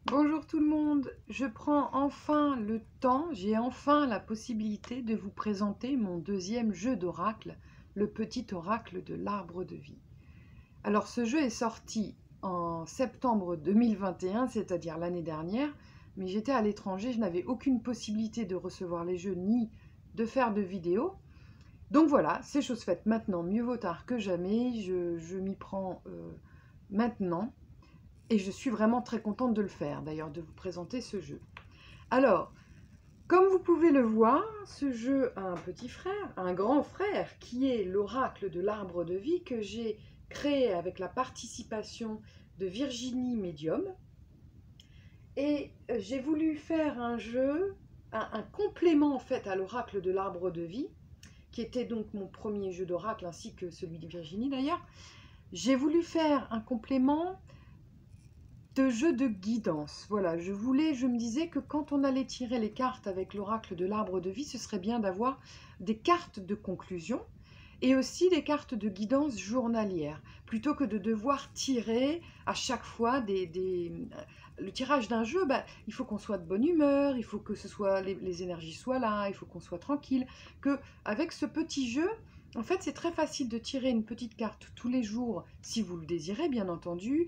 Bonjour tout le monde, je prends enfin le temps, j'ai enfin la possibilité de vous présenter mon deuxième jeu d'oracle, le petit oracle de l'arbre de vie. Alors ce jeu est sorti en septembre 2021, c'est-à-dire l'année dernière, mais j'étais à l'étranger, je n'avais aucune possibilité de recevoir les jeux ni de faire de vidéos. Donc voilà, c'est chose faite maintenant, mieux vaut tard que jamais, je m'y prends maintenant. Et je suis vraiment très contente de le faire, d'ailleurs, de vous présenter ce jeu. Alors, comme vous pouvez le voir, ce jeu a un petit frère, un grand frère, qui est l'oracle de l'arbre de vie que j'ai créé avec la participation de Virginie Medium. Et j'ai voulu faire un jeu, un complément en fait à l'oracle de l'arbre de vie, qui était donc mon premier jeu d'oracle, ainsi que celui de Virginie d'ailleurs. J'ai voulu faire un complément de jeu de guidance. Voilà, je me disais que quand on allait tirer les cartes avec l'oracle de l'arbre de vie, ce serait bien d'avoir des cartes de conclusion et aussi des cartes de guidance journalière, plutôt que de devoir tirer à chaque fois le tirage d'un jeu, il faut qu'on soit de bonne humeur, il faut que les énergies soient là, il faut qu'on soit tranquille, que avec ce petit jeu, en fait, c'est très facile de tirer une petite carte tous les jours, si vous le désirez, bien entendu.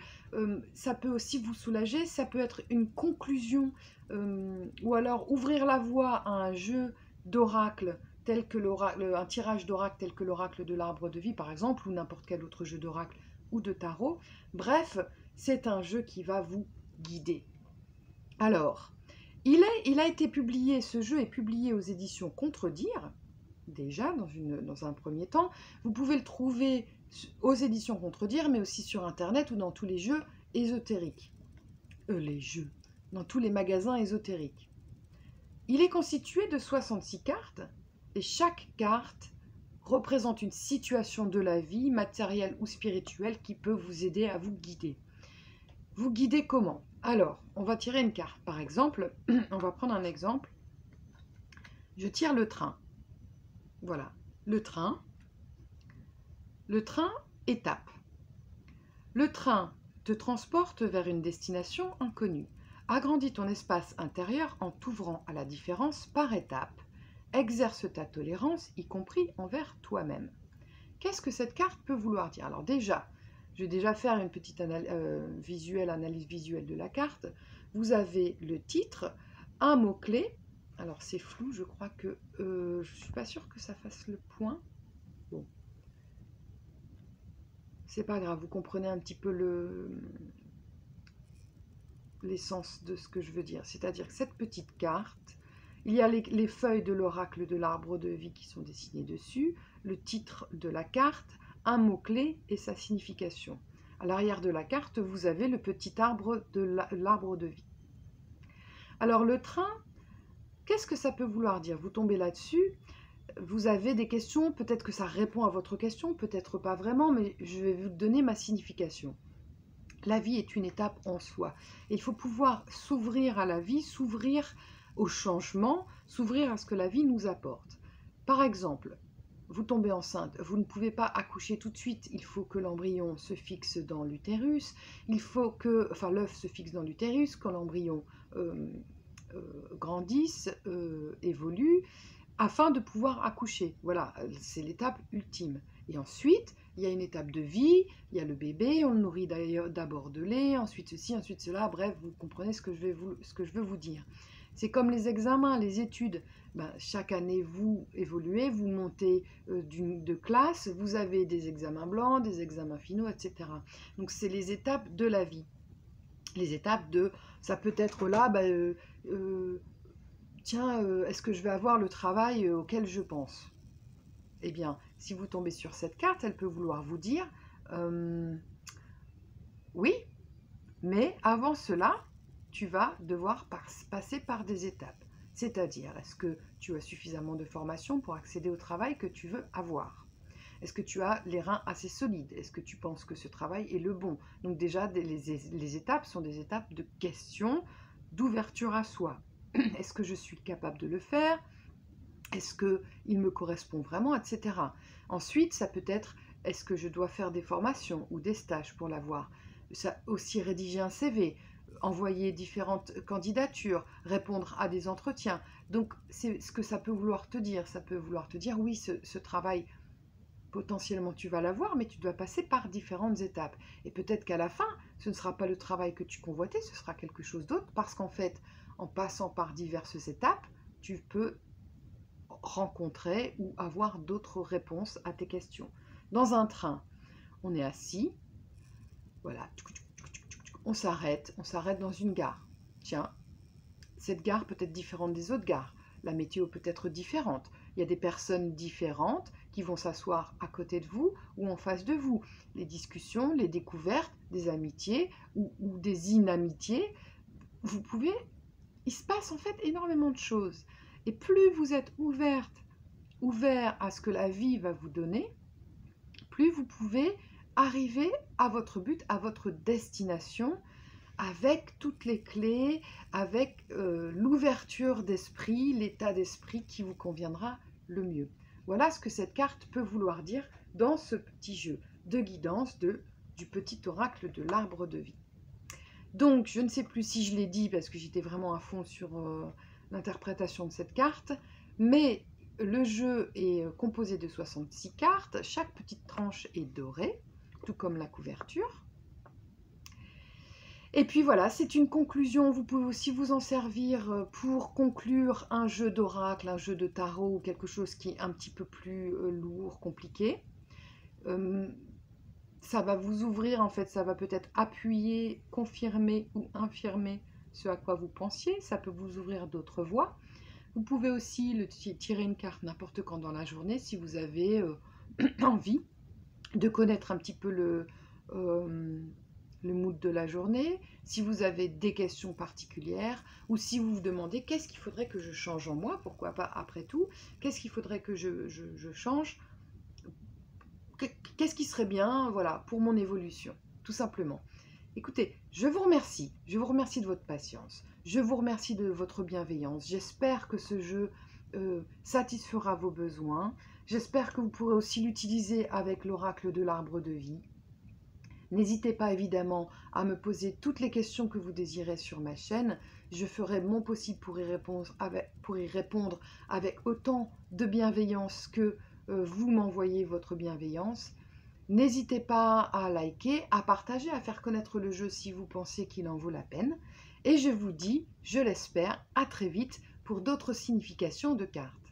Ça peut aussi vous soulager, ça peut être une conclusion, ou alors ouvrir la voie à un jeu d'oracle, un tirage d'oracle tel que l'oracle de l'arbre de vie, par exemple, ou n'importe quel autre jeu d'oracle ou de tarot. Bref, c'est un jeu qui va vous guider. Alors, il a été publié, ce jeu est publié aux éditions Contredire, déjà dans un premier temps. Vous pouvez le trouver aux éditions Contredire, mais aussi sur Internet ou dans tous les jeux ésotériques. Dans tous les magasins ésotériques. Il est constitué de 66 cartes, et chaque carte représente une situation de la vie, matérielle ou spirituelle, qui peut vous aider à vous guider. Vous guider comment? Alors, on va tirer une carte. Par exemple, on va prendre un exemple. Je tire le train. Voilà, le train. Le train, étape. Le train te transporte vers une destination inconnue. Agrandis ton espace intérieur en t'ouvrant à la différence par étapes. Exerce ta tolérance, y compris envers toi-même. Qu'est-ce que cette carte peut vouloir dire? Alors déjà, je vais déjà faire une petite analyse visuelle de la carte. Vous avez le titre, un mot-clé. Alors c'est flou, je crois que... je ne suis pas sûre que ça fasse le point. Bon. C'est pas grave, vous comprenez un petit peu l'essence de ce que je veux dire. C'est-à-dire que cette petite carte, il y a les feuilles de l'oracle de l'arbre de vie qui sont dessinées dessus, le titre de la carte, un mot-clé et sa signification. À l'arrière de la carte, vous avez le petit arbre de l'arbre de vie. Alors le train, qu'est-ce que ça peut vouloir dire? Vous tombez là-dessus, vous avez des questions, peut-être que ça répond à votre question, peut-être pas vraiment, mais je vais vous donner ma signification. La vie est une étape en soi. Et il faut pouvoir s'ouvrir à la vie, s'ouvrir au changement, s'ouvrir à ce que la vie nous apporte. Par exemple, vous tombez enceinte, vous ne pouvez pas accoucher tout de suite, il faut que l'embryon se fixe dans l'utérus, l'œuf se fixe dans l'utérus, quand l'embryon grandisse, évolue, afin de pouvoir accoucher. Voilà, c'est l'étape ultime. Et ensuite, il y a une étape de vie, il y a le bébé, on le nourrit d'abord de lait, ensuite ceci, ensuite cela, bref, vous comprenez ce que je veux vous dire. C'est comme les examens, les études. Chaque année, vous évoluez, vous montez de classe, vous avez des examens blancs, des examens finaux, etc. Donc, c'est les étapes de la vie. Les étapes de... Ça peut être là, tiens, est-ce que je vais avoir le travail auquel je pense? Eh bien, si vous tombez sur cette carte, elle peut vouloir vous dire oui, mais avant cela, tu vas devoir passer par des étapes. C'est-à-dire, est-ce que tu as suffisamment de formation pour accéder au travail que tu veux avoir? Est-ce que tu as les reins assez solides? Est-ce que tu penses que ce travail est le bon? Donc déjà, les étapes sont des étapes de questions, d'ouverture à soi. Est-ce que je suis capable de le faire? Est-ce qu'il me correspond vraiment, etc. Ensuite, ça peut être, est-ce que je dois faire des formations ou des stages pour l'avoir? Ça, aussi rédiger un CV, envoyer différentes candidatures, répondre à des entretiens. Donc, c'est ce que ça peut vouloir te dire. Ça peut vouloir te dire, oui, ce travail, potentiellement tu vas l'avoir, mais tu dois passer par différentes étapes. Et peut-être qu'à la fin, ce ne sera pas le travail que tu convoitais, ce sera quelque chose d'autre, parce qu'en fait, en passant par diverses étapes, tu peux rencontrer ou avoir d'autres réponses à tes questions. Dans un train, on est assis, voilà, on s'arrête dans une gare. Tiens, cette gare peut être différente des autres gares. La météo peut être différente. Il y a des personnes différentes qui vont s'asseoir à côté de vous ou en face de vous. Les discussions, les découvertes, des amitiés ou des inamitiés, vous pouvez... Il se passe en fait énormément de choses. Et plus vous êtes ouvert à ce que la vie va vous donner, plus vous pouvez arriver à votre but, à votre destination, avec toutes les clés, avec l'ouverture d'esprit, l'état d'esprit qui vous conviendra le mieux. Voilà ce que cette carte peut vouloir dire dans ce petit jeu de guidance du petit oracle de l'arbre de vie. Donc, je ne sais plus si je l'ai dit parce que j'étais vraiment à fond sur l'interprétation de cette carte, mais le jeu est composé de 66 cartes, chaque petite tranche est dorée, tout comme la couverture. Et puis voilà, c'est une conclusion, vous pouvez aussi vous en servir pour conclure un jeu d'oracle, un jeu de tarot ou quelque chose qui est un petit peu plus lourd, compliqué. Ça va vous ouvrir, en fait, ça va peut-être appuyer, confirmer ou infirmer ce à quoi vous pensiez, ça peut vous ouvrir d'autres voies. Vous pouvez aussi tirer une carte n'importe quand dans la journée si vous avez envie de connaître un petit peu le mood de la journée, si vous avez des questions particulières ou si vous vous demandez qu'est-ce qu'il faudrait que je change en moi, pourquoi pas après tout, qu'est-ce qu'il faudrait que je change, qu'est-ce qui serait bien, voilà, pour mon évolution, tout simplement. Écoutez, je vous remercie de votre patience, je vous remercie de votre bienveillance, j'espère que ce jeu satisfera vos besoins, j'espère que vous pourrez aussi l'utiliser avec l'oracle de l'arbre de vie. N'hésitez pas évidemment à me poser toutes les questions que vous désirez sur ma chaîne. Je ferai mon possible pour y répondre avec autant de bienveillance que vous m'envoyez votre bienveillance. N'hésitez pas à liker, à partager, à faire connaître le jeu si vous pensez qu'il en vaut la peine. Et je vous dis, je l'espère, à très vite pour d'autres significations de cartes.